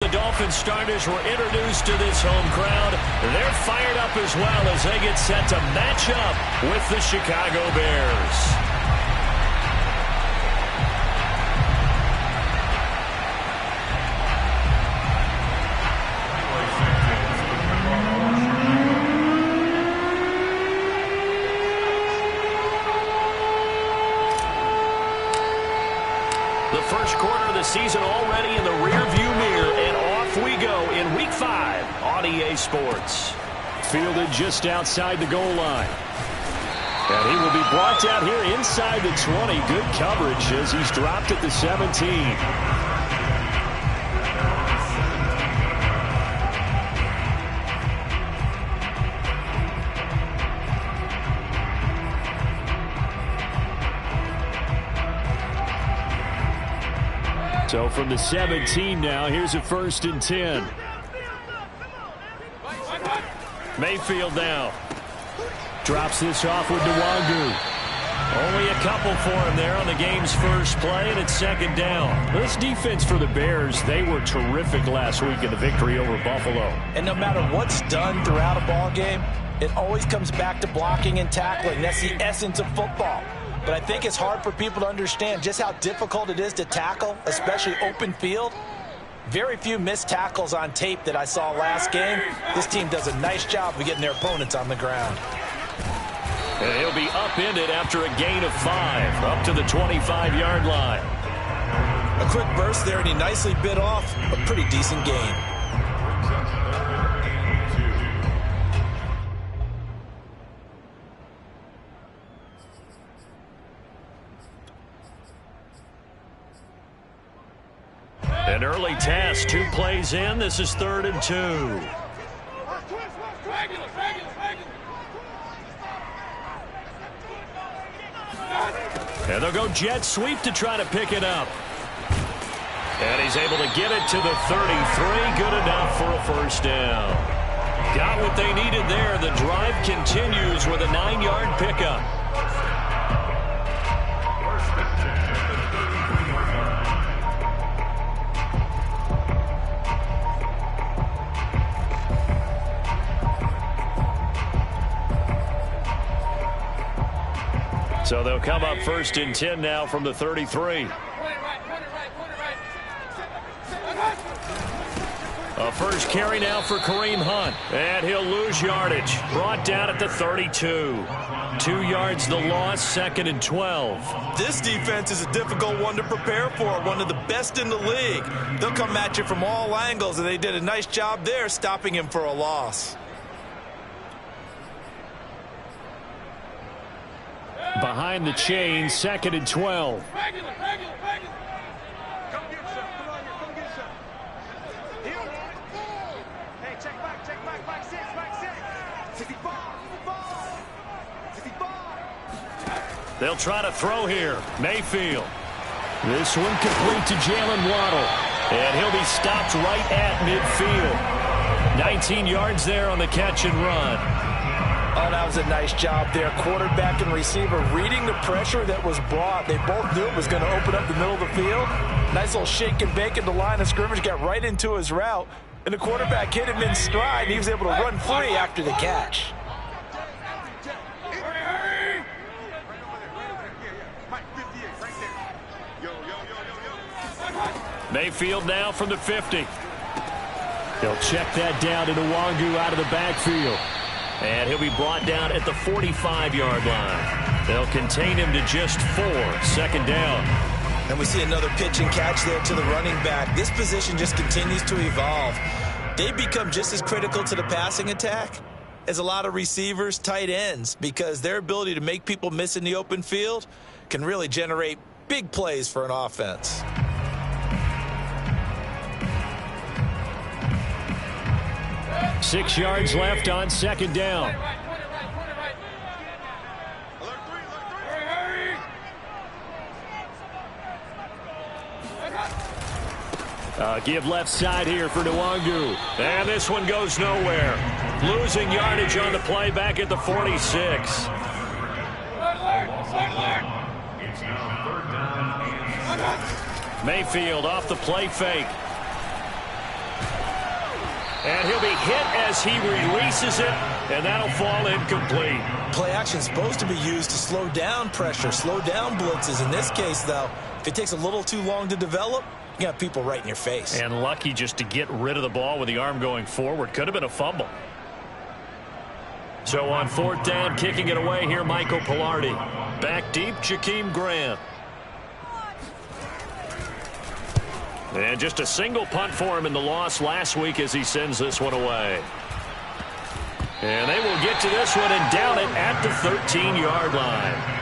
The Dolphins starters were introduced to this home crowd. They're fired up as well as they get set to match up with the Chicago Bears. The first quarter of the season already in the rearview mirror, and off we go in Week 5 on EA Sports. Fielded just outside the goal line. And he will be brought down here inside the 20. Good coverage as he's dropped at the 17. So from the 17 now, here's a 1st and 10. Mayfield now. Drops this off with Nwangu. Only a couple for him there on the game's first play, and it's 2nd down. This defense for the Bears, they were terrific last week in the victory over Buffalo. And no matter what's done throughout a ball game, it always comes back to blocking and tackling. That's the essence of football. But I think it's hard for people to understand just how difficult it is to tackle, especially open field. Very few missed tackles on tape that I saw last game. This team does a nice job of getting their opponents on the ground. And he'll be upended after a gain of 5, up to the 25-yard line. A quick burst there, and he nicely bit off a pretty decent gain. An early test, 2 plays in. This is 3rd and 2. And they'll go jet sweep to try to pick it up. And he's able to get it to the 33. Good enough for a 1st down. Got what they needed there. The drive continues with a 9-yard pickup. So they'll come up 1st and 10 now from the 33. A first carry now for Kareem Hunt. And he'll lose yardage. Brought down at the 32. 2 yards the loss, 2nd and 12. This defense is a difficult one to prepare for, one of the best in the league. They'll come at you from all angles, and they did a nice job there stopping him for a loss. Behind the chain, 2nd and 12. They'll try to throw here. Mayfield. This one complete to Jalen Waddle. And he'll be stopped right at midfield. 19 yards there on the catch and run. Oh, that was a nice job there. Quarterback and receiver reading the pressure that was brought. They both knew it was going to open up the middle of the field. Nice little shake and bake at the line of scrimmage. Got right into his route. And the quarterback hit him in stride. And he was able to run free after the catch. Mayfield now from the 50. They'll check that down to Nwangu out of the backfield. And he'll be brought down at the 45-yard line. They'll contain him to just 4. 2nd down. And we see another pitch and catch there to the running back. This position just continues to evolve. They become just as critical to the passing attack as a lot of receivers, tight ends, because their ability to make people miss in the open field can really generate big plays for an offense. Six yards left on 2nd down. Give left side here for Nwangu. And this one goes nowhere. Losing yardage on the play back at the 46. Mayfield off the play fake. And he'll be hit as he releases it, and that'll fall incomplete. Play action is supposed to be used to slow down pressure, slow down blitzes. In this case, though, if it takes a little too long to develop, you got people right in your face. And lucky just to get rid of the ball with the arm going forward. Could have been a fumble. So on 4th down, kicking it away here, Michael Palardy. Back deep, Jakeem Grant. And just a single punt for him in the loss last week as he sends this one away. And they will get to this one and down it at the 13-yard line.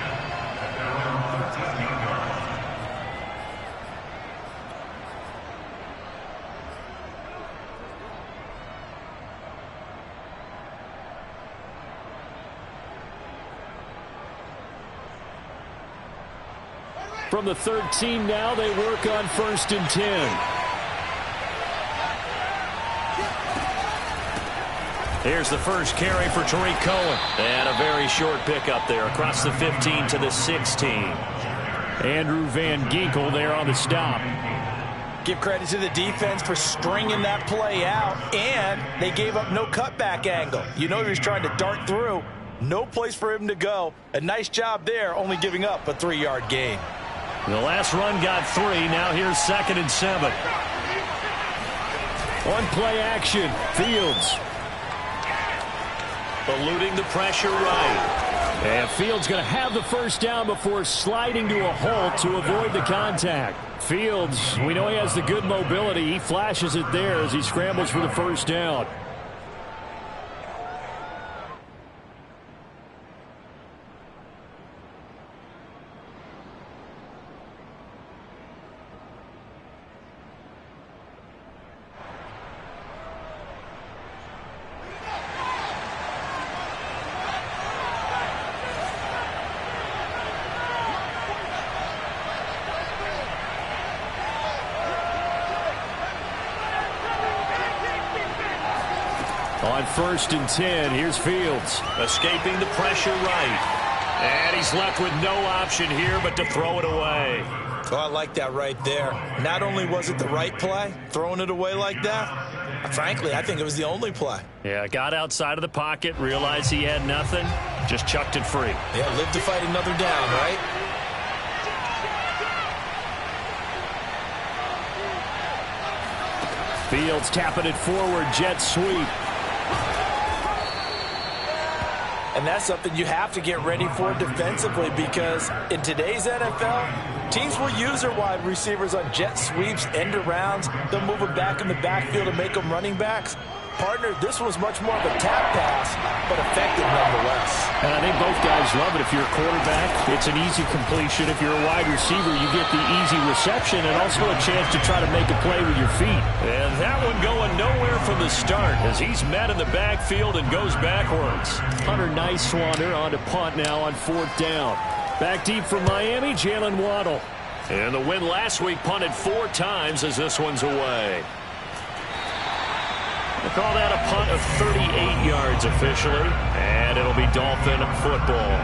From the 13 now, they work on 1st and 10. Here's the first carry for Tariq Cohen. And a very short pickup there across the 15 to the 16. Andrew Van Ginkel there on the stop. Give credit to the defense for stringing that play out, and they gave up no cutback angle. You know he was trying to dart through. No place for him to go. A nice job there, only giving up a 3-yard gain. The last run got 3. Now here's 2nd and 7. On play action, Fields. Eluding the pressure right. And Fields going to have the first down before sliding to a halt to avoid the contact. Fields, we know he has the good mobility. He flashes it there as he scrambles for the first down. On 1st and 10, here's Fields. Escaping the pressure right. And he's left with no option here but to throw it away. Oh, I like that right there. Not only was it the right play, throwing it away like that, frankly, I think it was the only play. Yeah, got outside of the pocket, realized he had nothing, just chucked it free. Yeah, live to fight another down, right? Fields tapping it forward, jet sweep. And that's something you have to get ready for defensively, because in today's NFL, teams will use their wide receivers on jet sweeps, end arounds. They'll move them back in the backfield and make them running backs. Partner, this was much more of a tap pass, but effective nonetheless. And I think both guys love it. If you're a quarterback, it's an easy completion. If you're a wide receiver, you get the easy reception and also a chance to try to make a play with your feet. And that one going nowhere from the start as he's met in the backfield and goes backwards. Hunter Nice-Swander on to punt now on 4th down. Back deep from Miami, Jalen Waddle. And the win last week punted 4 times as this one's away. We'll call that a punt of 38 yards officially, and it'll be Dolphin football.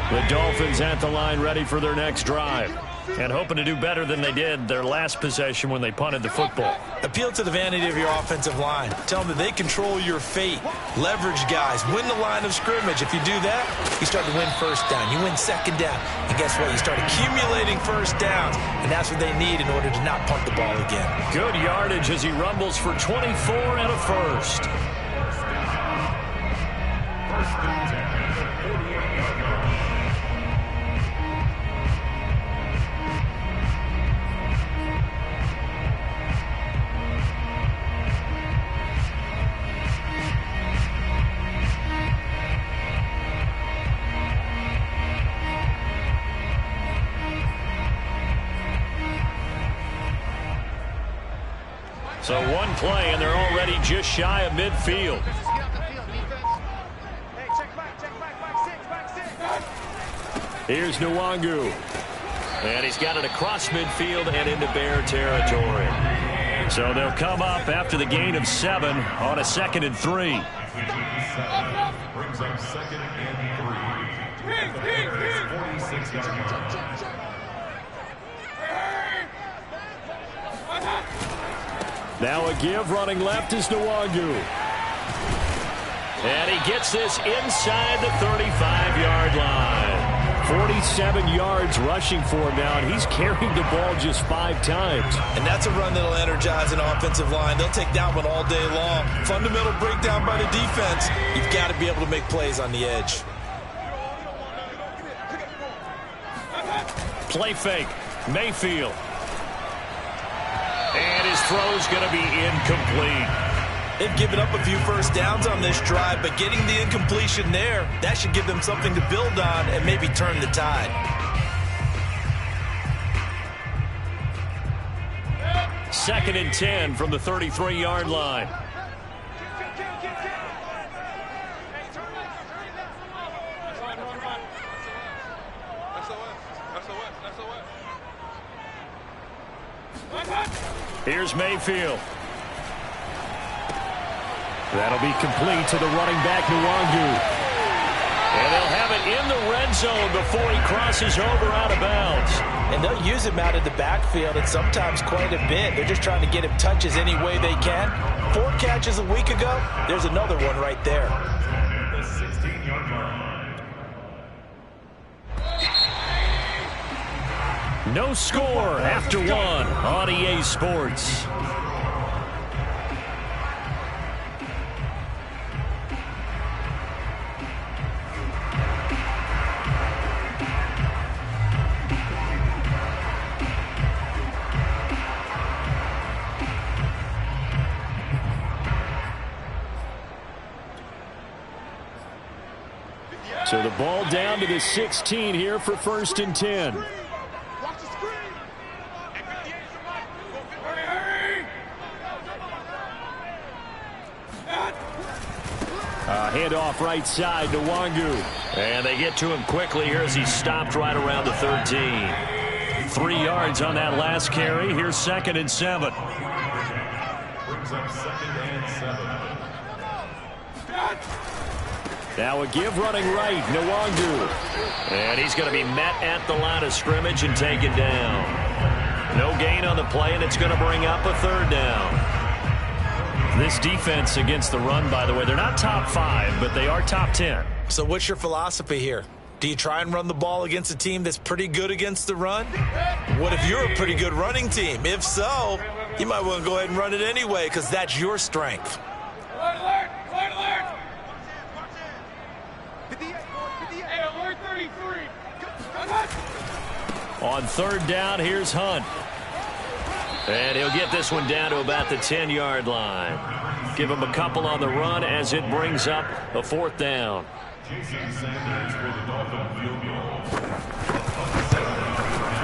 The Dolphins at the line ready for their next drive. And hoping to do better than they did their last possession when they punted the football. Appeal to the vanity of your offensive line. Tell them that they control your fate. Leverage guys. Win the line of scrimmage. If you do that, you start to win 1st down. You win 2nd down. And guess what? You start accumulating 1st downs. And that's what they need in order to not punt the ball again. Good yardage as he rumbles for 24 and a first. So one play, and they're already just shy of midfield. Here's Nwangu. And he's got it across midfield and into Bear territory. So they'll come up after the gain of 7 on a 2nd and 3. Brings up 2nd and 3. Now a give running left is Nwangu. And he gets this inside the 35-yard line. 47 yards rushing for him now, and he's carried the ball just 5 times. And that's a run that'll energize an offensive line. They'll take that one all day long. Fundamental breakdown by the defense. You've got to be able to make plays on the edge. Play fake. Mayfield. And his throw's going to be incomplete. They've given up a few first downs on this drive, but getting the incompletion there, that should give them something to build on and maybe turn the tide. Second and 10 from the 33-yard line. Here's Mayfield. That'll be complete to the running back, Nwangu. And they'll have it in the red zone before he crosses over out of bounds. And they'll use him out of the backfield, and sometimes quite a bit. They're just trying to get him touches any way they can. 4 catches a week ago. There's another one right there. The 16-yard line. No score after 1 on EA Sports. So the ball down to the 16 here for 1st and 10. Handoff right side to Nwangu. And they get to him quickly here as he stopped right around the 13. 3 yards on that last carry. Here's 2nd and 7. Brings up 2nd and 7. Now a give running right, Nwangu. And he's going to be met at the line of scrimmage and taken down. No gain on the play, and it's going to bring up a 3rd down. This defense against the run, by the way, they're not top 5, but they are top 10. So what's your philosophy here? Do you try and run the ball against a team that's pretty good against the run? What if you're a pretty good running team? If so, you might want to go ahead and run it anyway because that's your strength. Alert! Alert! Alert! 58, 58, alert 33. On 3rd down, here's Hunt. And he'll get this one down to about the 10-yard line. Give him a couple on the run as it brings up a 4th down.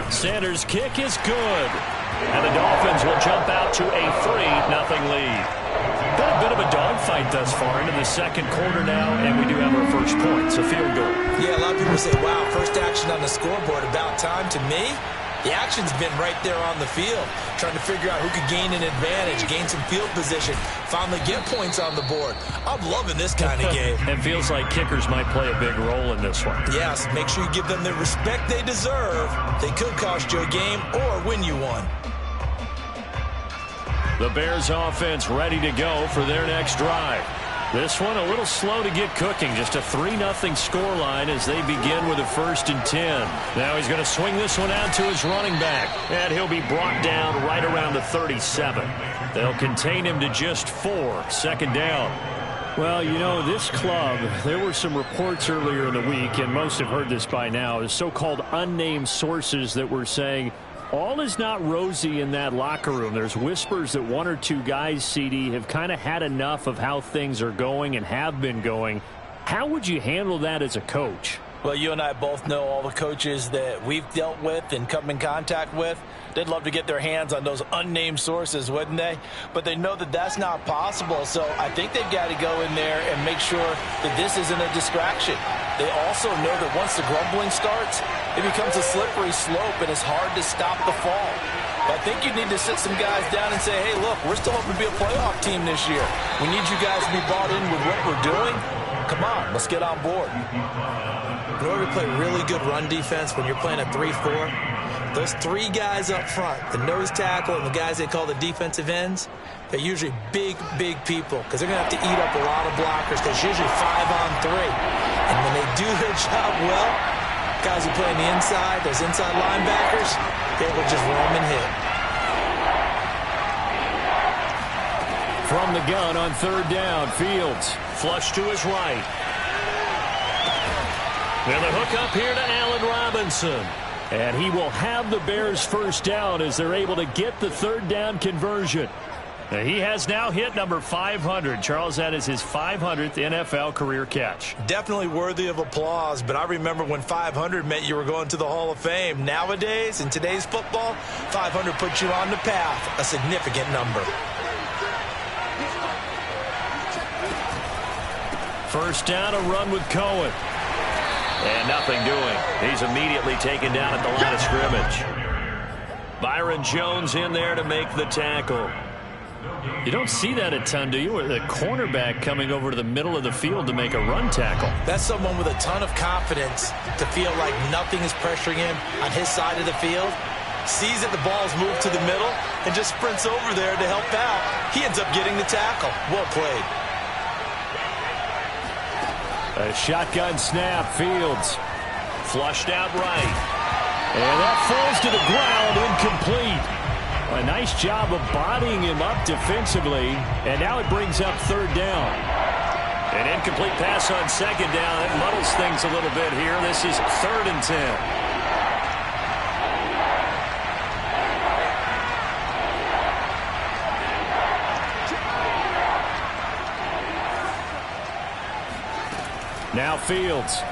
Sanders' kick is good. And the Dolphins will jump out to a 3-0 lead. Been a bit of a dogfight thus far into the 2nd quarter now, and we do have our first points, a field goal. Yeah, a lot of people say, wow, first action on the scoreboard, about time. To me, the action's been right there on the field, trying to figure out who could gain an advantage, gain some field position, finally get points on the board. I'm loving this kind of game. It feels like kickers might play a big role in this one. Yes, make sure you give them the respect they deserve. They could cost you a game or win you one. The Bears offense ready to go for their next drive. This one a little slow to get cooking. Just a 3-0 scoreline as they begin with a 1st and 10. Now he's going to swing this one out to his running back. And he'll be brought down right around the 37. They'll contain him to just 4. 2nd down. Well, you know, this club, there were some reports earlier in the week, and most have heard this by now, is so-called unnamed sources that were saying all is not rosy in that locker room. There's whispers that 1 or 2 guys, CD, have kind of had enough of how things are going and have been going. How would you handle that as a coach? Well, you and I both know all the coaches that we've dealt with and come in contact with. They'd love to get their hands on those unnamed sources, wouldn't they? But they know that that's not possible, so I think they've got to go in there and make sure that this isn't a distraction. They also know that once the grumbling starts, it becomes a slippery slope, and it's hard to stop the fall. But I think you need to sit some guys down and say, hey, look, we're still hoping to be a playoff team this year. We need you guys to be bought in with what we're doing. Come on, let's get on board. In order to play really good run defense when you're playing a 3-4, those three guys up front, the nose tackle and the guys they call the defensive ends, they're usually big, big people because they're going to have to eat up a lot of blockers because it's usually 5-on-3. And when they do their job well, guys who play on the inside, those inside linebackers, they will just roam and hit. From the gun on third down, Fields. Flush to his right. And the hook up here to Allen Robinson. And he will have the Bears first down as they're able to get the third down conversion. He has now hit number 500. Charles, that is his 500th NFL career catch. Definitely worthy of applause, but I remember when 500 meant you were going to the Hall of Fame. Nowadays, in today's football, 500 puts you on the path, a significant number. First down, a run with Cohen. And nothing doing. He's immediately taken down at the line of scrimmage. Byron Jones in there to make the tackle. You don't see that a ton, do you? The cornerback coming over to the middle of the field to make a run tackle. That's someone with a ton of confidence to feel like nothing is pressuring him on his side of the field. Sees that the ball's moved to the middle and just sprints over there to help out. He ends up getting the tackle. Well played. A shotgun snap, Fields. Flushed out right. And that falls to the ground, incomplete. A nice job of bodying him up defensively, and now it brings up third down. An incomplete pass on second down. It muddles things a little bit here. This is 3rd and 10. Now Fields.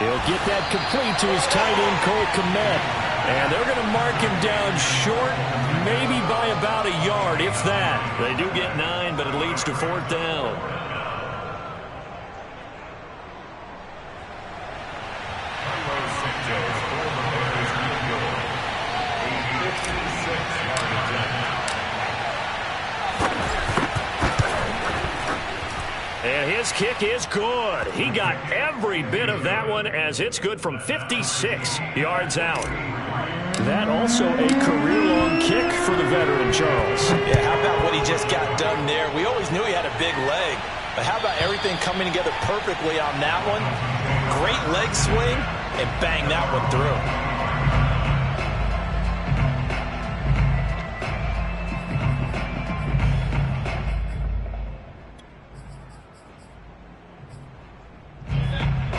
He'll get that complete to his tight end, Cole Kmet. And they're going to mark him down short, maybe by about a yard, if that. They do get 9, but it leads to 4th down. And his kick is good. He got every bit of that one as it's good from 56 yards out. That also a career-long kick for the veteran, Charles. Yeah, how about what he just got done there? We always knew he had a big leg, but how about everything coming together perfectly on that one? Great leg swing, and bang that one through.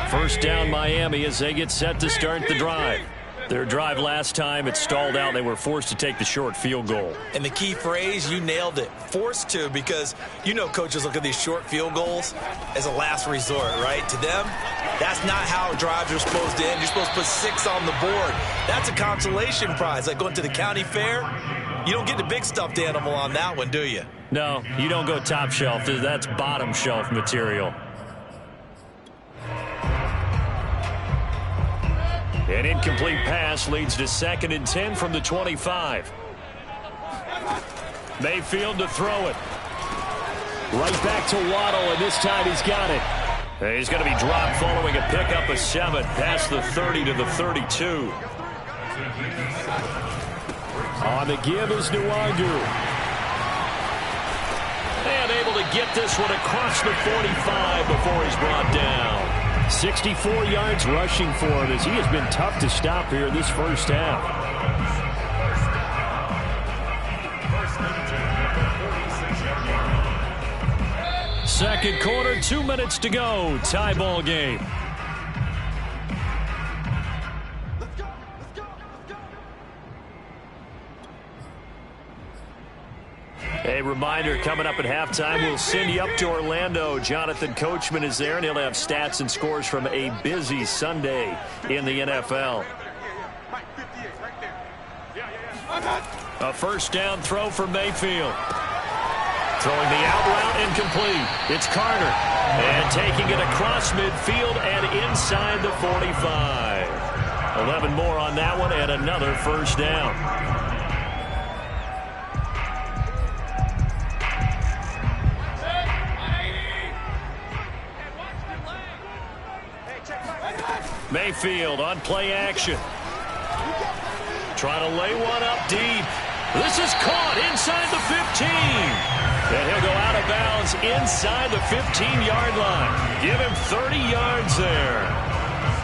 First down Miami as they get set to start the drive. Their drive last time, it stalled out. They were forced to take the short field goal. And the key phrase, you nailed it, forced to, because you know coaches look at these short field goals as a last resort, right? To them, that's not how drives are supposed to end. You're supposed to put 6 on the board. That's a consolation prize, like going to the county fair. You don't get the big stuffed animal on that one, do you? No, you don't go top shelf. That's bottom shelf material. An incomplete pass leads to 2nd and 10 from the 25. Mayfield to throw it. Right back to Waddle, and this time he's got it. He's going to be dropped following a pickup of 7 past the 30 to the 32. On the give is Nwangu. And able to get this one across the 45 before he's brought down. 64 yards rushing for him as he has been tough to stop here in this first half. Second quarter, 2 minutes to go. Tie ball game. A reminder, coming up at halftime, we'll send you up to Orlando. Jonathan Coachman is there, and he'll have stats and scores from a busy Sunday in the NFL. A first down throw for Mayfield. Throwing the out route incomplete. It's Carter. And taking it across midfield and inside the 45. 11 more on that one and another first down. Mayfield on play action. Trying to lay one up deep. This is caught inside the 15. And he'll go out of bounds inside the 15-yard line. Give him 30 yards there.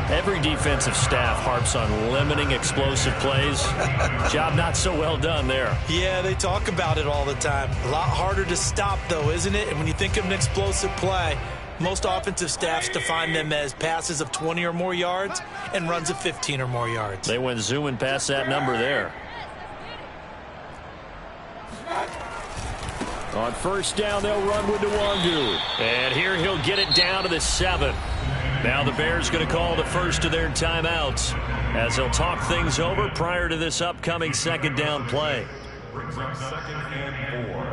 Every defensive staff harps on limiting explosive plays. Job not so well done there. Yeah, they talk about it all the time. A lot harder to stop, though, isn't it? And when you think of an explosive play, most offensive staffs define them as passes of 20 or more yards and runs of 15 or more yards. They went zooming past that number there. On first down, they'll run with Nwangu. And here he'll get it down to the 7. Now the Bears going to call the first of their timeouts as they'll talk things over prior to this upcoming second down play. Brings up 2nd and 4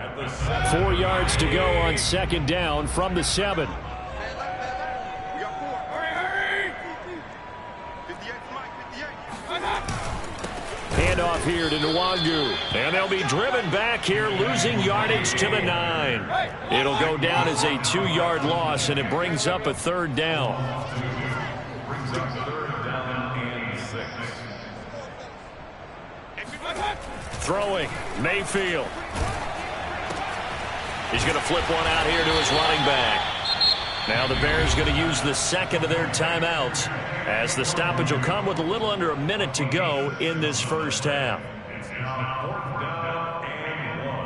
at the 7. 4 yards to go on second down from the 7. We got 4. Hurry! 58, Mike, 58. Handoff here to Nwangu. And they'll be driven back here, losing yardage to the 9. It'll go down as a 2-yard loss, and it brings up a third down. Brings up 3rd down and 6. Throwing, Mayfield. He's going to flip one out here to his running back. Now the Bears going to use the second of their timeouts as the stoppage will come with a little under a minute to go in this first half. It's now 4th down and 1.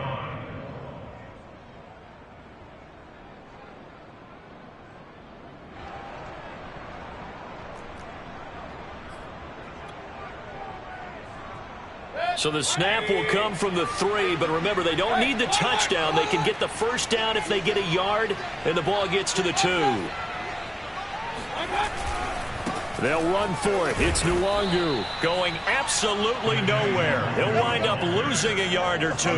So the snap will come from the 3, but remember, they don't need the touchdown. They can get the first down if they get a yard, and the ball gets to the 2. They'll run for it. It's Nwangu. Going absolutely nowhere. He'll wind up losing a yard or 2.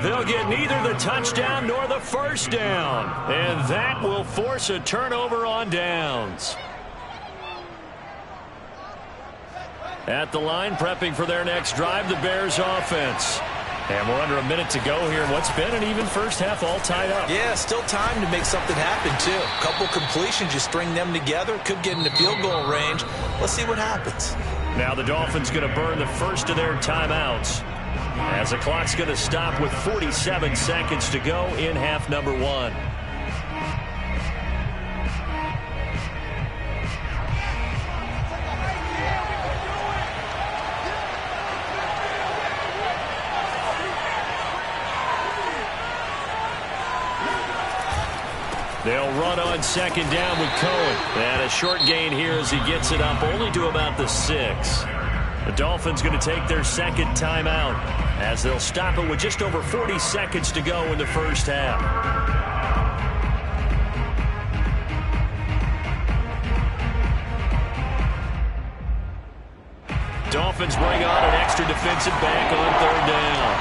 They'll get neither the touchdown nor the first down, and that will force a turnover on downs. At the line, prepping for their next drive, the Bears offense. And we're under a minute to go here in what's been an even first half, all tied up. Yeah, still time to make something happen, too. A couple completions, you string them together, could get into field goal range. Let's see what happens. Now the Dolphins going to burn the first of their timeouts as the clock's going to stop with 47 seconds to go in half number 1. They'll run on second down with Cohen. And a short gain here as he gets it up only to about the 6. The Dolphins going to take their second timeout as they'll stop it with just over 40 seconds to go in the first half. Dolphins bring on an extra defensive back on third down.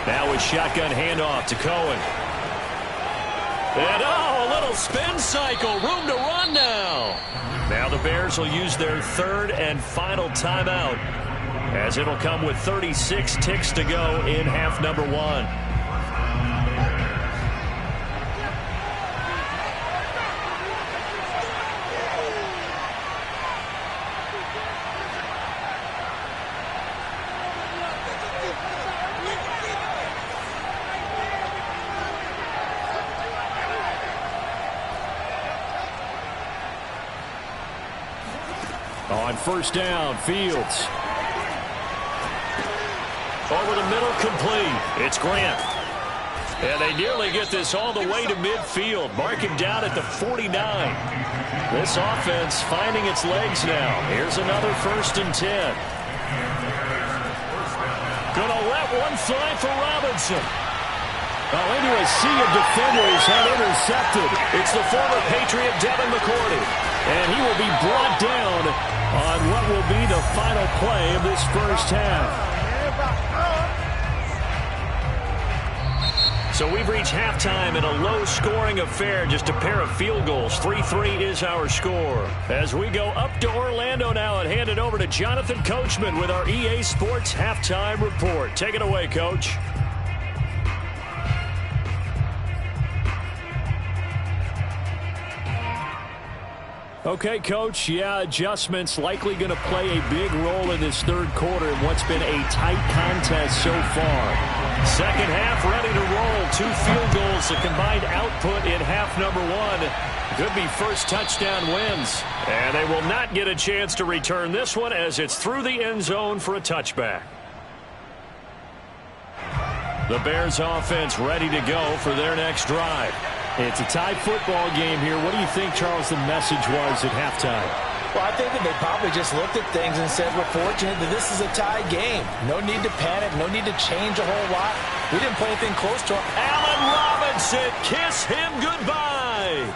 Now with shotgun handoff to Cohen. And a little spin cycle. Room to run now. Now the Bears will use their third and final timeout as it'll come with 36 ticks to go in half number 1. On first down, Fields. Over the middle, complete. It's Grant. And they nearly get this all the way to midfield. Mark him down at the 49. This offense finding its legs now. Here's another 1st and 10. Gonna let one fly for Robinson. Into a sea of defenders and intercepted. It's the former Patriot Devin McCourty. And he will be brought down on what will be the final play of this first half. So we've reached halftime in a low-scoring affair, just a pair of field goals. 3-3 is our score. As we go up to Orlando now and hand it over to Jonathan Coachman with our EA Sports Halftime Report. Take it away, Coach. Okay, Coach, yeah, adjustments likely going to play a big role in this third quarter in what's been a tight contest so far. Second half ready to roll. 2 field goals, the combined output in half number 1. Could be first touchdown wins. And they will not get a chance to return this one as it's through the end zone for a touchback. The Bears offense ready to go for their next drive. It's a tied football game here. What do you think, Charles, the message was at halftime? Well, I think that they probably just looked at things and said, we're fortunate that this is a tie game. No need to panic. No need to change a whole lot. We didn't play anything close to it. Allen Robinson, kiss him goodbye.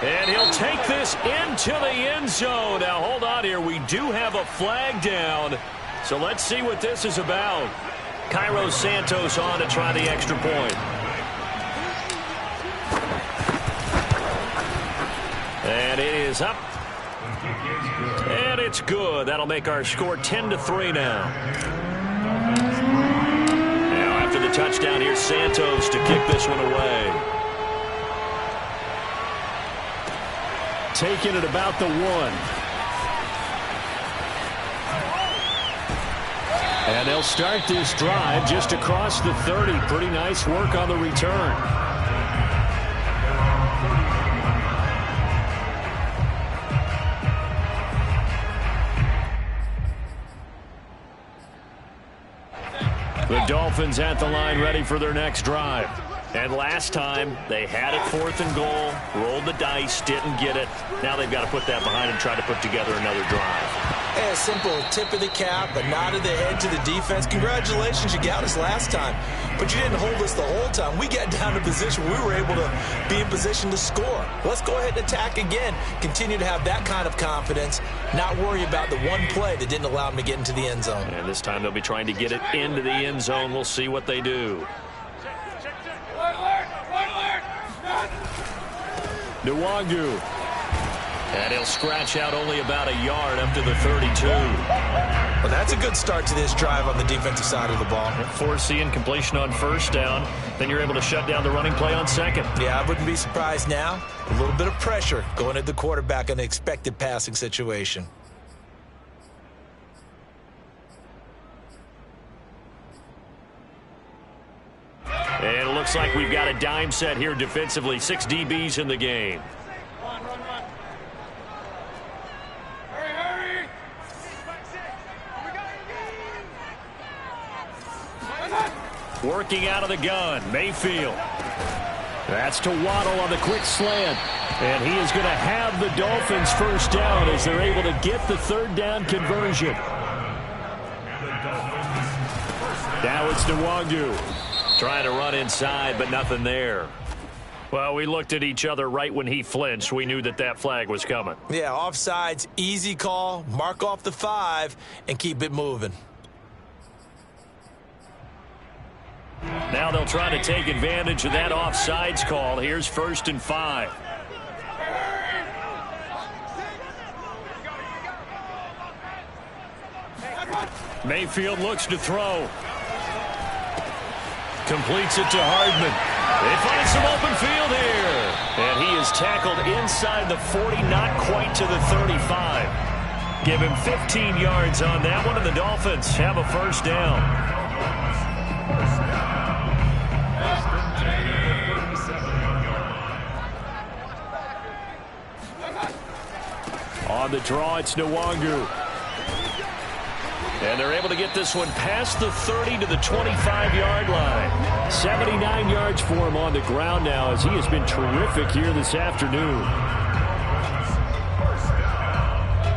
And he'll take this into the end zone. Now, hold on here. We do have a flag down. So let's see what this is about. Cairo Santos on to try the extra point. And it is up. And it's good. That'll make our score 10-3 now. Now after the touchdown, here's Santos to kick this one away. Taking it about the 1. And they'll start this drive just across the 30. Pretty nice work on the return. The Dolphins at the line ready for their next drive. And last time, they had it 4th and goal, rolled the dice, didn't get it. Now they've got to put that behind and try to put together another drive. A simple tip of the cap, a nod of the head to the defense. Congratulations, you got us last time. But you didn't hold us the whole time. We got down to position. We were able to be in position to score. Let's go ahead and attack again. Continue to have that kind of confidence. Not worry about the one play that didn't allow them to get into the end zone. And this time they'll be trying to get it into the end zone. We'll see what they do. Nwangu. And he'll scratch out only about a yard up to the 32. Well, that's a good start to this drive on the defensive side of the ball. Forcing completion on first down. Then you're able to shut down the running play on second. Yeah, I wouldn't be surprised now. A little bit of pressure going at the quarterback in an expected passing situation. And it looks like we've got a dime set here defensively. 6 DBs in the game. Working out of the gun, Mayfield. That's to Waddle on the quick slant. And he is going to have the Dolphins first down as they're able to get the third down conversion. Now it's Nwangu. Trying to run inside, but nothing there. Well, we looked at each other right when he flinched. We knew that that flag was coming. Yeah, offsides, easy call. Mark off the 5 and keep it moving. Now they'll try to take advantage of that offsides call. Here's 1st and 5. Mayfield looks to throw. Completes it to Hardman. They find some open field here. And he is tackled inside the 40, not quite to the 35. Give him 15 yards on that one, and the Dolphins have a first down. On the draw, it's Nwangu. And they're able to get this one past the 30 to the 25-yard line. 79 yards for him on the ground now as he has been terrific here this afternoon.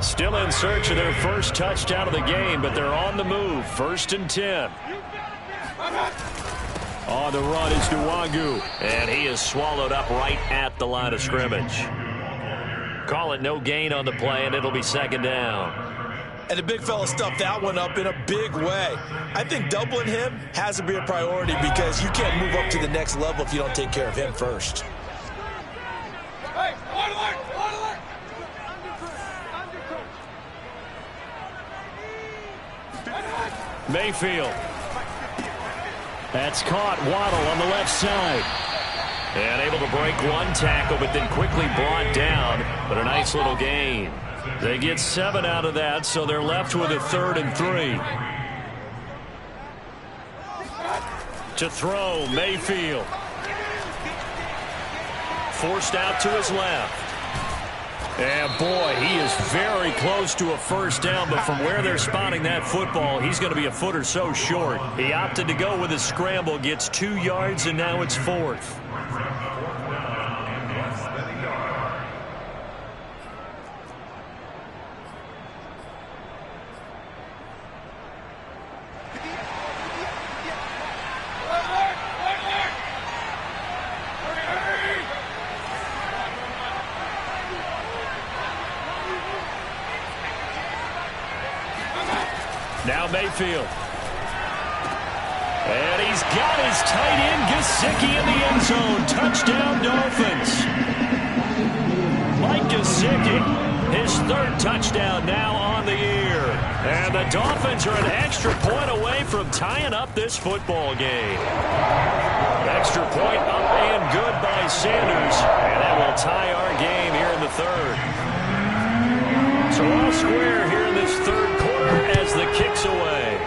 Still in search of their first touchdown of the game, but they're on the move. 1st and 10. On the run is Nwangu. And he is swallowed up right at the line of scrimmage. Call it no gain on the play, and it'll be 2nd down. And the big fella stuffed that one up in a big way. I think doubling him has to be a priority because you can't move up to the next level if you don't take care of him first. Mayfield. That's caught. Waddle on the left side. And able to break one tackle, but then quickly brought down. But a nice little gain. They get 7 out of that, so they're left with a 3rd and 3. To throw, Mayfield. Forced out to his left. And boy, he is very close to a first down, but from where they're spotting that football, he's going to be a foot or so short. He opted to go with a scramble, gets 2 yards, and now it's 4th. Now Mayfield. And he's got his tight end, Gesicki, in the end zone. Touchdown, Dolphins. Mike Gesicki, his 3rd touchdown now on the year. And the Dolphins are an extra point away from tying up this football game. Extra point up and good by Sanders. And that will tie our game here in the 3rd. So all square here in this 3rd quarter as the kick's away.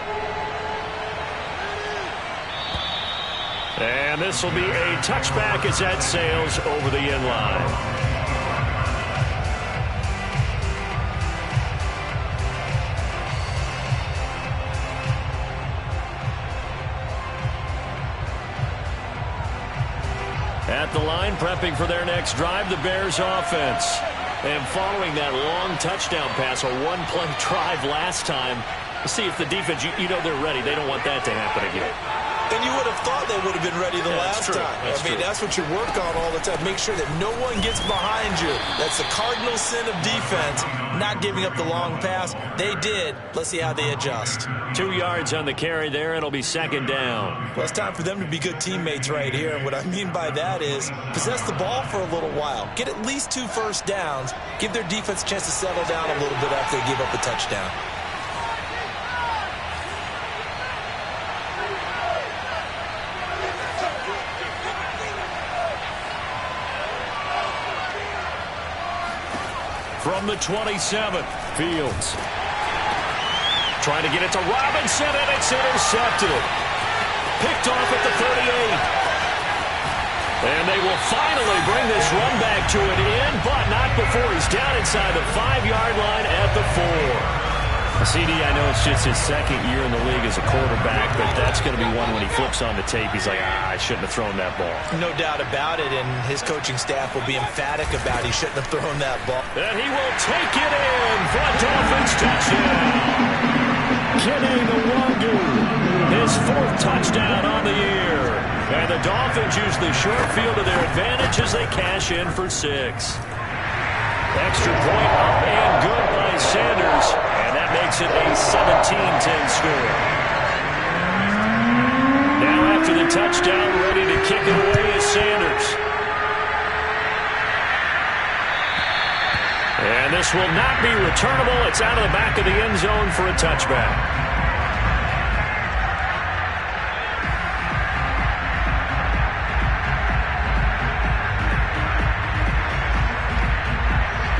And this will be a touchback as that sails over the end line. At the line, prepping for their next drive, the Bears offense. And following that long touchdown pass, a one-play drive last time, let's see if the defense, you know they're ready. They don't want that to happen again. And you would have thought they would have been ready the last time. That's what you work on all the time. Make sure that no one gets behind you. That's the cardinal sin of defense, not giving up the long pass. They did. Let's see how they adjust. 2 yards on the carry there. It'll be 2nd down. Well, it's time for them to be good teammates right here. And what I mean by that is possess the ball for a little while. Get at least 2 first downs. Give their defense a chance to settle down a little bit after they give up a touchdown. From the 27, Fields. Trying to get it to Robinson, and it's intercepted. Picked off at the 38. And they will finally bring this run back to an end, but not before he's down inside the 5-yard line at the 4. CD, I know it's just his 2nd year in the league as a quarterback, but that's going to be one when he flips on the tape. He's like, I shouldn't have thrown that ball. No doubt about it, and his coaching staff will be emphatic about he shouldn't have thrown that ball. And he will take it in for a Dolphins touchdown. Kenny Nwangwu, his 4th touchdown on the year. And the Dolphins use the short field to their advantage as they cash in for 6. Extra point up and good by Sanders. And that makes it a 17-10 score. Now after the touchdown, ready to kick it away is Sanders. And this will not be returnable. It's out of the back of the end zone for a touchback.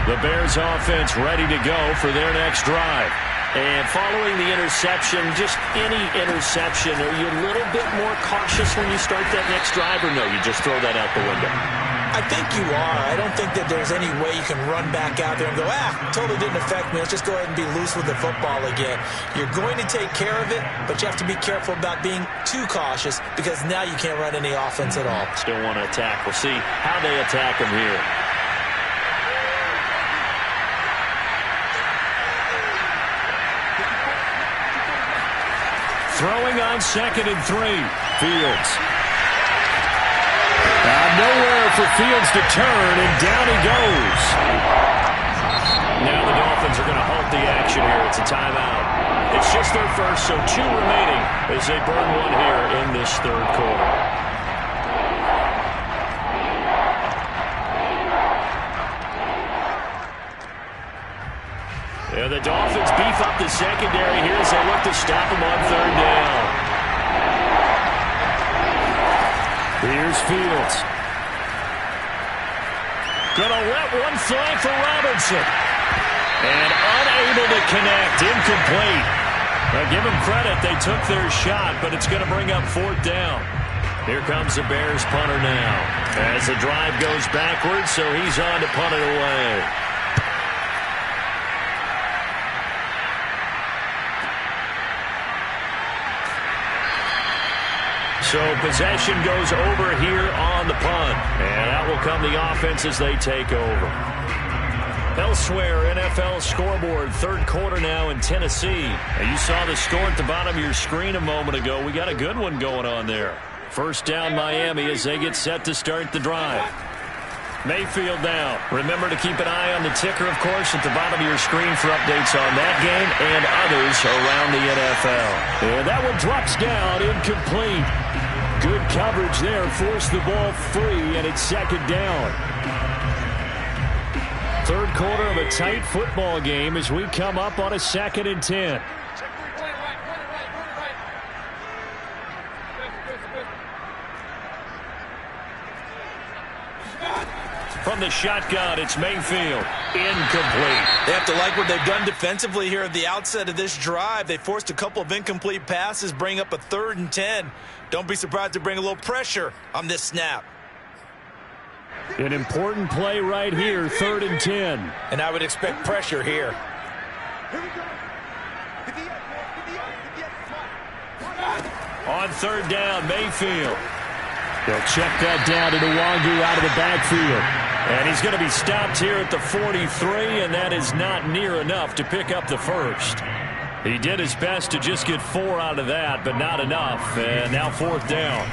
The Bears offense ready to go for their next drive. And following the interception, just any interception, are you a little bit more cautious when you start that next drive, or no, you just throw that out the window? I think you are. I don't think that there's any way you can run back out there and go, totally didn't affect me. Let's just go ahead and be loose with the football again. You're going to take care of it, but you have to be careful about being too cautious because now you can't run any offense at all. Still want to attack. We'll see how they attack them here. Throwing on 2nd and 3. Fields. Nowhere for Fields to turn, and down he goes. Now the Dolphins are going to halt the action here. It's a timeout. It's just their first, so 2 remaining as they burn one here in this 3rd quarter. And the Dolphins beef up the secondary here as they look to stop him on 3rd down. Here's Fields. Gonna let one fly for Robinson. And unable to connect. Incomplete. Now give them credit. They took their shot, but it's going to bring up 4th down. Here comes the Bears punter now. As the drive goes backwards, so he's on to punt it away. So possession goes over here on the punt. And that will come the offense as they take over. Elsewhere, NFL scoreboard, 3rd quarter now in Tennessee. And you saw the score at the bottom of your screen a moment ago. We got a good one going on there. 1st down Miami as they get set to start the drive. Mayfield now. Remember to keep an eye on the ticker, of course, at the bottom of your screen for updates on that game and others around the NFL. And that one drops down, incomplete. Good coverage there, forced the ball free, and it's 2nd down. 3rd quarter of a tight football game as we come up on a 2nd and 10. From the shotgun, it's Mayfield. Incomplete. They have to like what they've done defensively here at the outset of this drive. They forced a couple of incomplete passes, bring up a 3rd and 10. Don't be surprised to bring a little pressure on this snap. An important play right here, 3rd and 10. And I would expect pressure here. On 3rd down, Mayfield. They'll check that down to Nwangu out of the backfield. And he's going to be stopped here at the 43, and that is not near enough to pick up the 1st. He did his best to just get 4 out of that, but not enough. And now 4th down.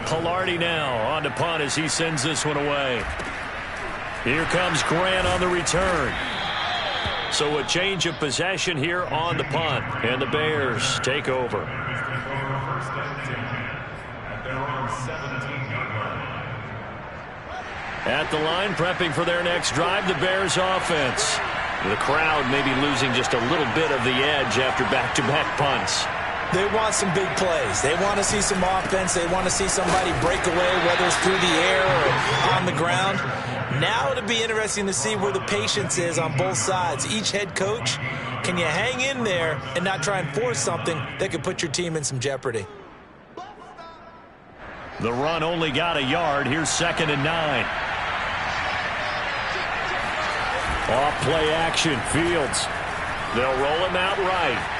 Palardy now on to punt as he sends this one away. Here comes Grant on the return. So a change of possession here on the punt. And the Bears take over. At the line, prepping for their next drive, the Bears offense. The crowd maybe losing just a little bit of the edge after back-to-back punts. They want some big plays. They want to see some offense. They want to see somebody break away, whether it's through the air or on the ground. Now it'll be interesting to see where the patience is on both sides. Each head coach, can you hang in there and not try and force something that could put your team in some jeopardy? The run only got a yard. Here's 2nd and 9. Off play action, Fields. They'll roll him out right.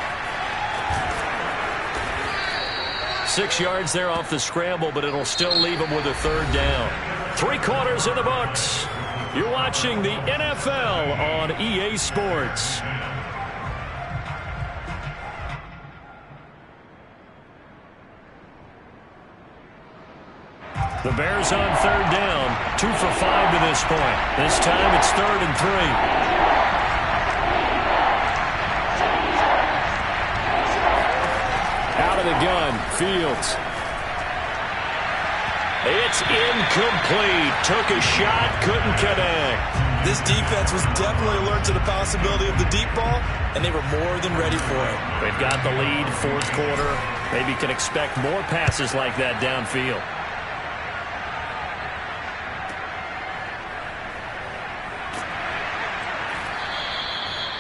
6 yards there off the scramble, but it'll still leave him with a 3rd down. 3 quarters in the books. You're watching the NFL on EA Sports. The Bears on 3rd down. 2 for 5 to this point. This time it's 3rd and 3. Out of the gun, Fields. It's incomplete. Took a shot, couldn't connect. This defense was definitely alert to the possibility of the deep ball, and they were more than ready for it. They've got the lead, 4th quarter. Maybe can expect more passes like that downfield.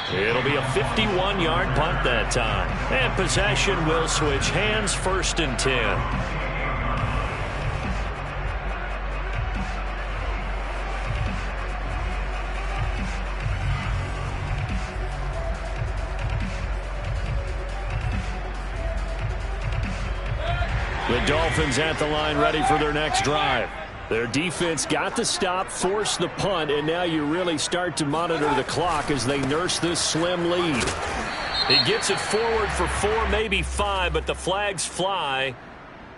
It'll be a 51-yard punt that time. And possession will switch hands, 1st and 10. The Dolphins at the line ready for their next drive. Their defense got the stop, forced the punt, and now you really start to monitor the clock as they nurse this slim lead. He gets it forward for 4, maybe 5, but the flags fly.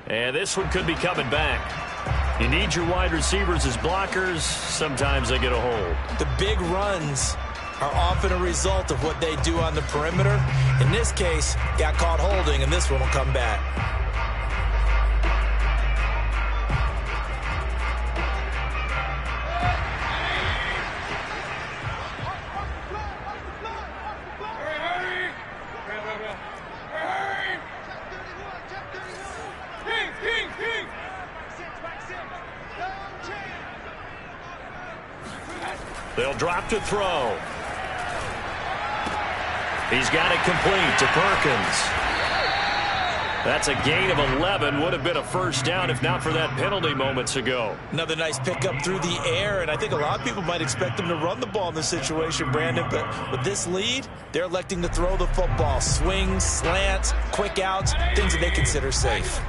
And this one could be coming back. You need your wide receivers as blockers. Sometimes they get a hold. The big runs are often a result of what they do on the perimeter. In this case, got caught holding, and this one will come back. They'll drop to throw. He's got it complete to Perkins. That's a gain of 11. Would have been a first down if not for that penalty moments ago. Another nice pickup through the air, and I think a lot of people might expect them to run the ball in this situation, Brandon, but with this lead, they're electing to throw the football. Swings, slants, quick outs, things that they consider safe.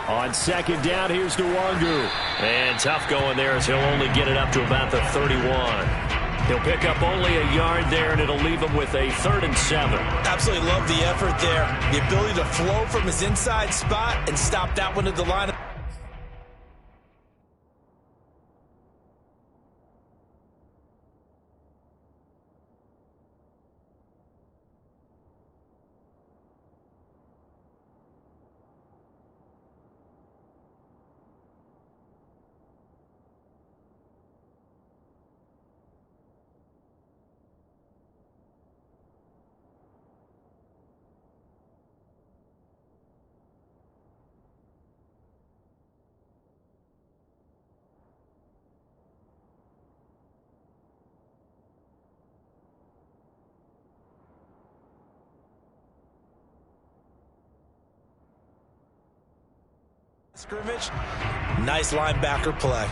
On second down, here's Nwangu. And tough going there as he'll only get it up to about the 31. He'll pick up only a yard there, and it'll leave him with a 3rd and 7. Absolutely love the effort there. The ability to flow from his inside spot and stop that one at the line. Scrimmage, nice linebacker play.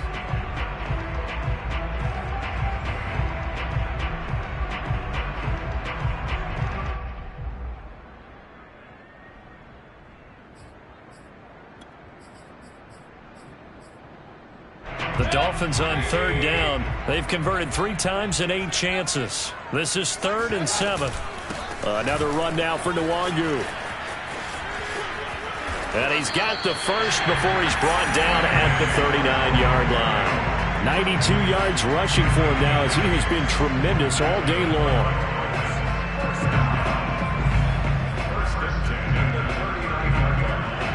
The Dolphins on 3rd down. They've converted 3 times in 8 chances. This is 3rd and 7. Another run now for Nwangu. And he's got the first before he's brought down at the 39-yard line. 92 yards rushing for him now as he has been tremendous all day long.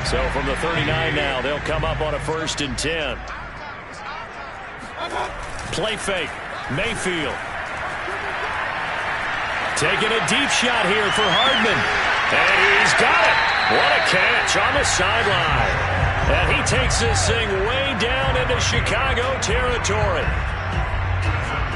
So from the 39 now, they'll come up on a 1st and 10. Play fake. Mayfield. Taking a deep shot here for Hardman. And he's got it. What a catch on the sideline. And he takes this thing way down into Chicago territory.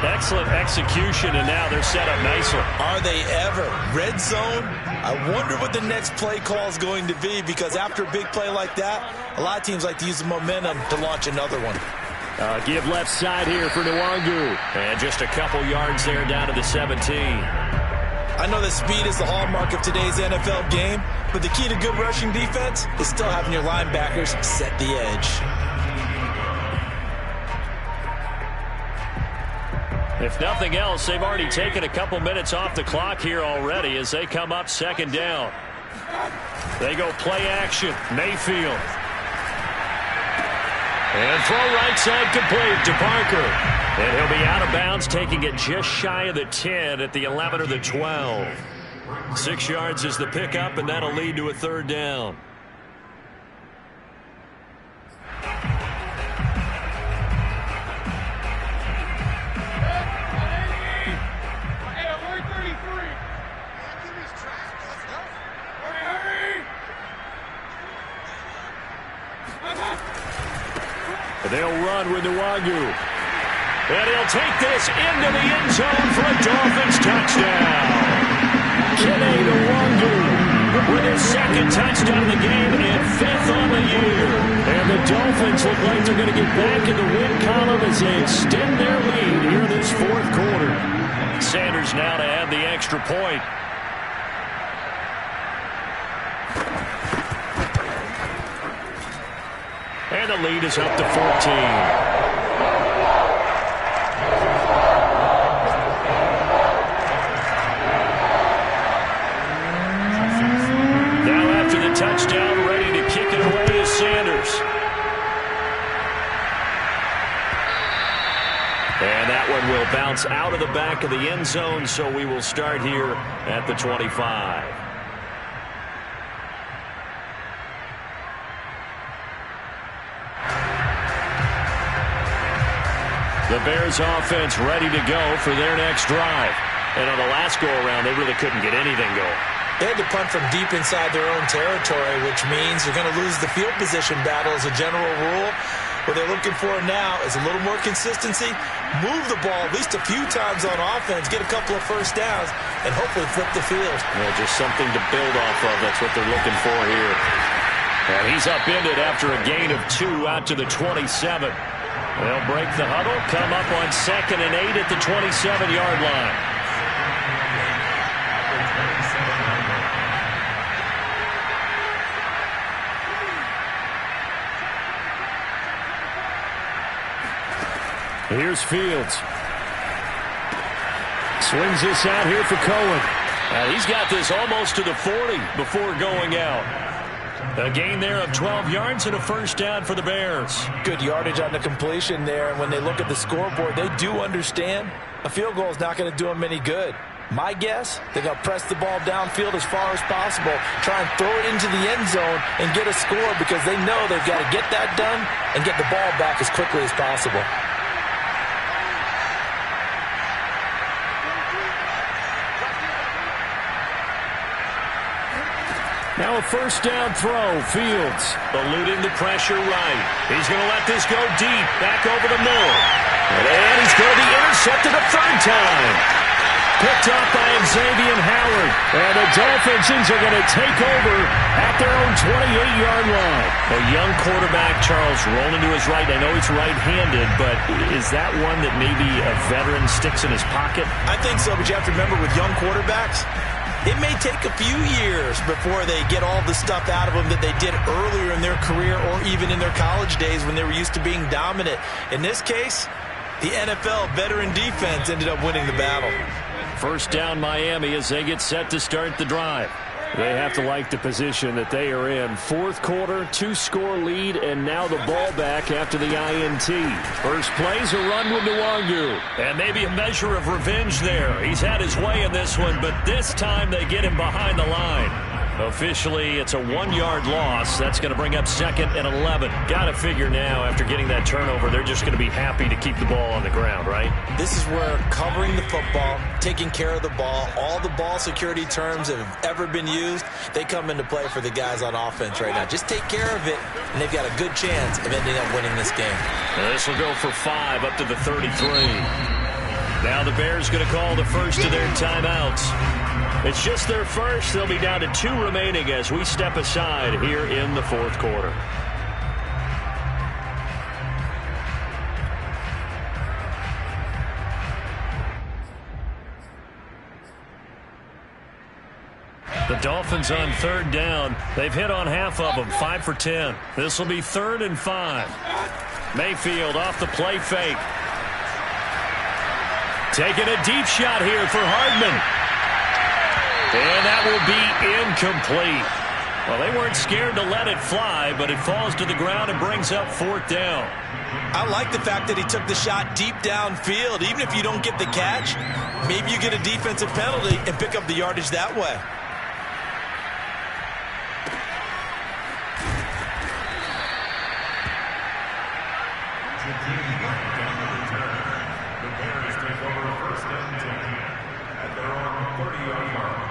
Excellent execution, and now they're set up nicely. Are they ever? Red zone? I wonder what the next play call is going to be, because after a big play like that, a lot of teams like to use the momentum to launch another one. Give left side here for Nwangu. And just a couple yards there down to the 17. I know that speed is the hallmark of today's NFL game, but the key to good rushing defense is still having your linebackers set the edge. If nothing else, they've already taken a couple minutes off the clock here already as they come up 2nd down. They go play action. Mayfield. And throw right side complete to Parker. And he'll be out of bounds, taking it just shy of the 10 at the 11 or the 12. 6 yards is the pickup, and that'll lead to a 3rd down. They'll run with Nwangu. And he'll take this into the end zone for a Dolphins touchdown. Kene Nwangu with his 2nd touchdown of the game and 5th on the year. And the Dolphins look like they're going to get back in the win column as they extend their lead here in this 4th quarter. Sanders now to add the extra point. And the lead is up to 14. Touchdown, ready to kick it away is Sanders. And that one will bounce out of the back of the end zone, so we will start here at the 25. The Bears offense ready to go for their next drive. And on the last go-around, they really couldn't get anything going. They had to punt from deep inside their own territory, which means you're going to lose the field position battle as a general rule. What they're looking for now is a little more consistency, move the ball at least a few times on offense, get a couple of first downs, and hopefully flip the field. Well, just something to build off of. That's what they're looking for here. And he's upended after a gain of 2 out to the 27. They'll break the huddle, come up on 2nd and 8 at the 27-yard line. Here's Fields. Swings this out here for Cohen. He's got this almost to the 40 before going out. A gain there of 12 yards and a first down for the Bears. Good yardage on the completion there, and when they look at the scoreboard, they do understand a field goal is not going to do them any good. My guess, they're going to press the ball downfield as far as possible, try and throw it into the end zone and get a score because they know they've got to get that done and get the ball back as quickly as possible. Now a first down throw. Fields eluding the pressure right. He's going to let this go deep. Back over to Moore. And he's going to be intercepted a third time. Picked up by Xavier Howard. And the Dolphins are going to take over at their own 28-yard line. A young quarterback, Charles, rolling to his right. I know he's right-handed, but is that one that maybe a veteran sticks in his pocket? I think so, but you have to remember with young quarterbacks, it may take a few years before they get all the stuff out of them that they did earlier in their career or even in their college days when they were used to being dominant. In this case, the NFL veteran defense ended up winning the battle. First down Miami as they get set to start the drive. They have to like the position that they are in. Fourth quarter, 2-score lead, and now the ball back after the INT. First play's a run with Nwangu. And maybe a measure of revenge there. He's had his way in this one, but this time they get him behind the line. Officially, it's a 1-yard loss. That's going to bring up 2nd and 11. Got to figure now, after getting that turnover, they're just going to be happy to keep the ball on the ground, right? This is where covering the football, taking care of the ball, all the ball security terms that have ever been used, they come into play for the guys on offense right now. Just take care of it, and they've got a good chance of ending up winning this game. This will go for 5 up to the 33. Now the Bears going to call the first of their timeouts. It's just their first. They'll be down to 2 remaining as we step aside here in the fourth quarter. The Dolphins on third down. They've hit on half of them, 5 for 10. This will be 3rd and 5. Mayfield off the play fake. Taking a deep shot here for Hardman. And that will be incomplete. Well, they weren't scared to let it fly, but it falls to the ground and brings up 4th down. I like the fact that he took the shot deep downfield. Even if you don't get the catch, maybe you get a defensive penalty and pick up the yardage that way. The Bears take over 1st and 10 at their own 30-yard line.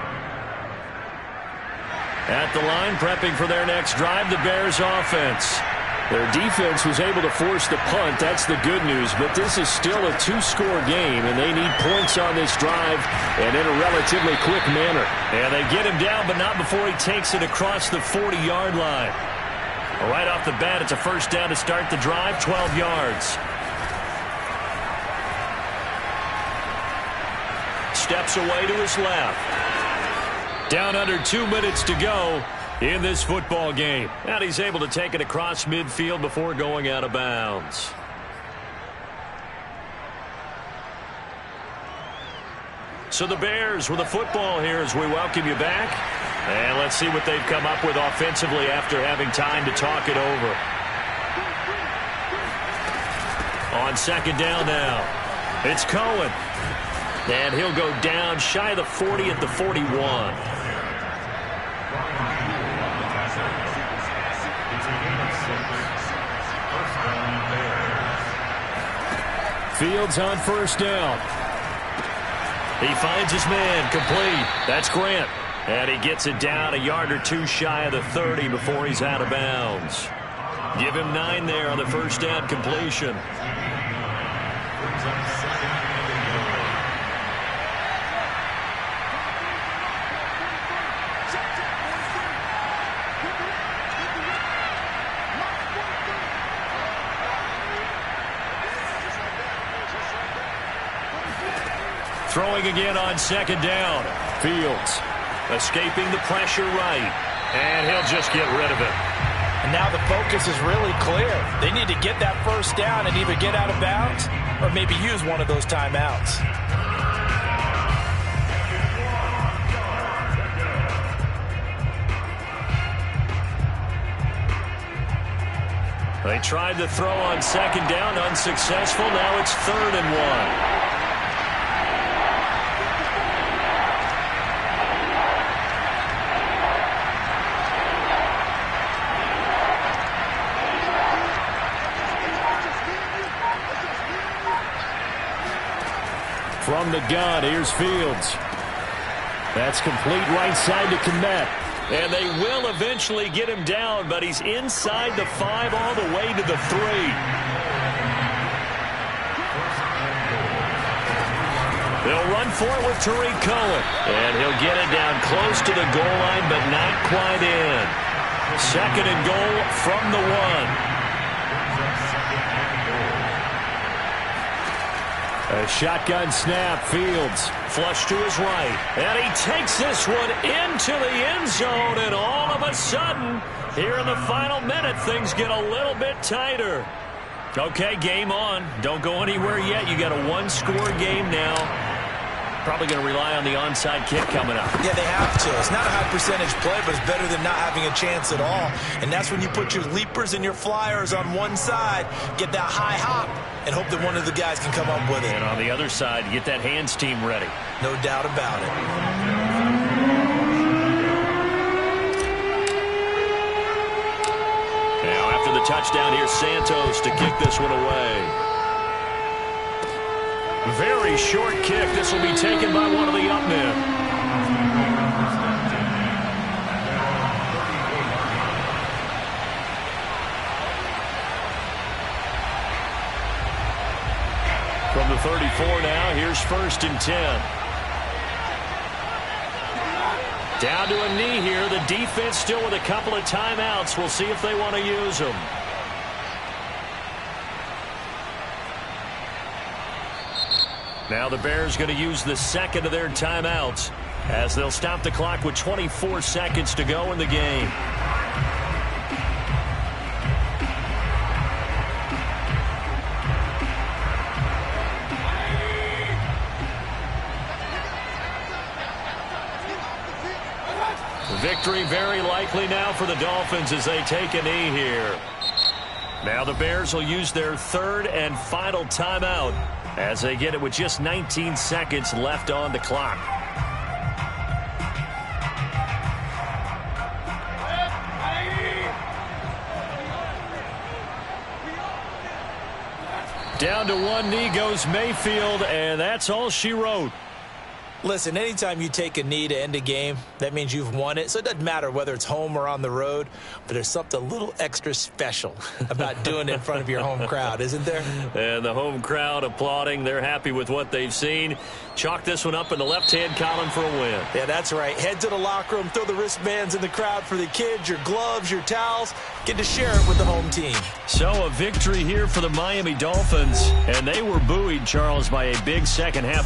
At the line, prepping for their next drive, the Bears offense. Their defense was able to force the punt. That's the good news, but this is still a 2-score game, and they need points on this drive and in a relatively quick manner. And they get him down, but not before he takes it across the 40-yard line. Right off the bat, it's a first down to start the drive, 12 yards. Steps away to his left. Down under 2 minutes to go in this football game. And he's able to take it across midfield before going out of bounds. So the Bears with the football here as we welcome you back. And let's see what they've come up with offensively after having time to talk it over. On 2nd down now, it's Cohen. And he'll go down shy of the 40 at the 41. Fields on first down. He finds his man complete. That's Grant. And he gets it down a yard or two shy of the 30 before he's out of bounds. Give him 9 there on the first down completion. Throwing again on second down. Fields escaping the pressure right. And he'll just get rid of it. And now the focus is really clear. They need to get that first down and either get out of bounds or maybe use one of those timeouts. They tried to throw on second down, unsuccessful. Now it's 3rd and 1. From the gun, here's Fields. That's complete right side to Kmet. And they will eventually get him down, but he's inside the 5 all the way to the 3. They'll run for it with Tariq Cohen. And he'll get it down close to the goal line, but not quite in. 2nd and goal from the 1. A shotgun snap, Fields. Flush to his right. And he takes this one into the end zone. And all of a sudden, here in the final minute, things get a little bit tighter. Okay, game on. Don't go anywhere yet. You got a 1-score game now. Probably going to rely on the onside kick coming up. Yeah, they have to. It's not a high percentage play, but it's better than not having a chance at all. And that's when you put your leapers and your flyers on one side, get that high hop, and hope that one of the guys can come up with it. And on the other side, get that hands team ready. No doubt about it. Now after the touchdown, here's Santos to kick this one away. Very short kick. This will be taken by one of the up men. From the 34 now, here's 1st and 10. Down to a knee here. The defense still with a couple of timeouts. We'll see if they want to use them. Now the Bears going to use the 2nd of their timeouts as they'll stop the clock with 24 seconds to go in the game. Victory very likely now for the Dolphins as they take a knee here. Now the Bears will use their 3rd and final timeout as they get it with just 19 seconds left on the clock. Down to one knee goes Mayfield, and that's all she wrote. Listen, anytime you take a knee to end a game, that means you've won it. So it doesn't matter whether it's home or on the road, but there's something a little extra special about doing it in front of your home crowd, isn't there? And the home crowd applauding. They're happy with what they've seen. Chalk this one up in the left-hand column for a win. Yeah, that's right. Head to the locker room, throw the wristbands in the crowd for the kids, your gloves, your towels. Get to share it with the home team. So a victory here for the Miami Dolphins, and they were buoyed, Charles, by a big second half